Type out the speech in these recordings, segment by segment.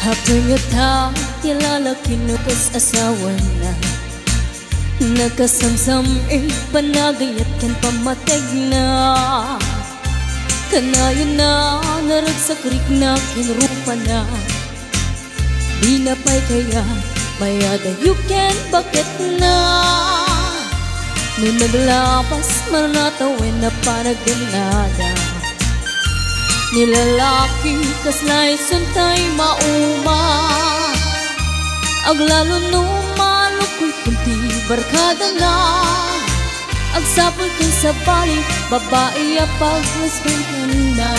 Habang yata kilalakin no kas asawa na nakasamsam panagayat kan pamatay na kanayon na naragsakirik na kinrupa na di na pa'y kaya mayada you can bakit na nung naglapas manatawin na panagdanada nilalaki kaslay suntay mauma aglalo numalukoy kunti barkada na agsapol kay sa bali babae apag-respetan na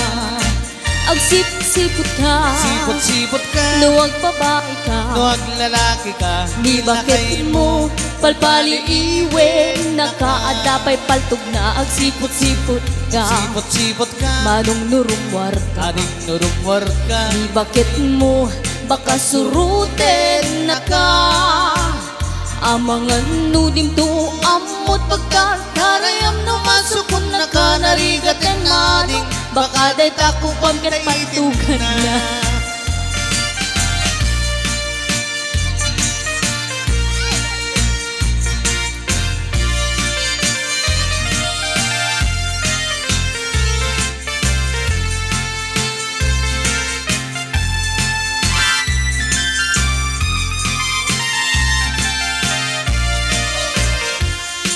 agsipot-sipot ka sipot-sipot ka nuwag babae ka nuwag lalaki ka di bakit mo palpali iwe nakaadapay paltog na agsipot-sipot ka sipot-sipot ka manong nurumwar ka ading nurumwar ka di bakit mo baka suruten na ka amangan nudim to amot pagkarayam no masukon na ka narigaten ading baka day takupan kat patugan na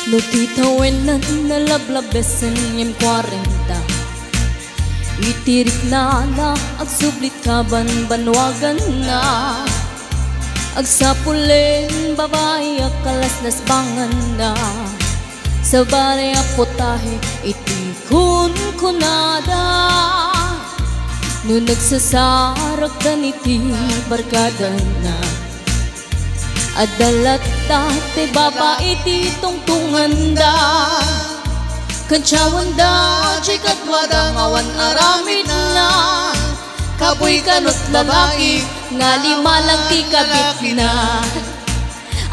no titawin na nalablabesen yung 40 itirik na agsublit ka banwagan na agsapulin babae akalaslas bangan na sa baray apotahe itikun kunada no nagsasarag ka niti barkada na adalat dati babae titong tunganda Kansyawan da, chikat wada ngawan aramid na kapoy kanot lalaki, nga lima lang ti kabit na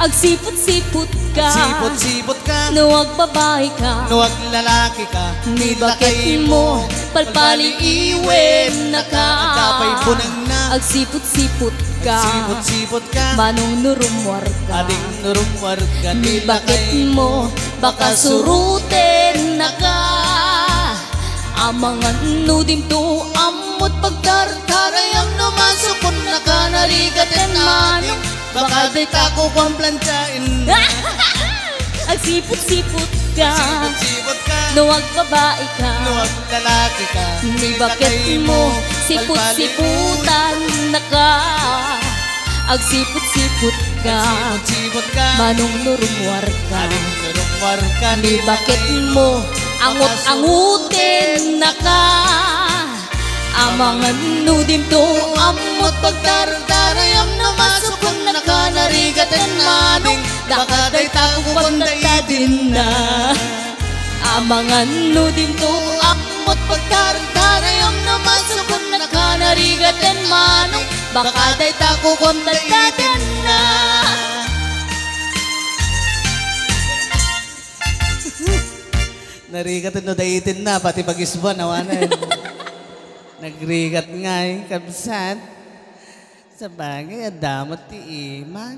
agsipot-sipot ka, sipot-sipot ka nuwag babae ka, nuwag lalaki ka ni bakit mo palpali iwen na ka kapay punang na agsipot-sipot ka, sipot-sipot ka manong nurumwar ka ading nurumwar ka ni bakit mo baka suruten na ka amangan nudim to amot pagtartarayang namasukon na ka narigaten manong baka day tako kong plantsain agsipot-sipot ka, sipot-sipot ka nuwag babae ka, nuwag lalaki ka ni bakit mo sipot-siputan na ka agsipot-sipot ka, sipot ka manong nurumwar ka ading nurumwar ka ni bakit mo angot-angutin na ka amangan nudim to amot pagtartarayam namasukon na ka narigaten manong dakaday takupon daidin na amangan nudim to amot pagtartarayam namasukon na ka narigaten manong bakaday takupon daidin na narigat no daitin na pati pag-isbuan nawanan nagrigat nga kabsat sa bagay adamot ti imat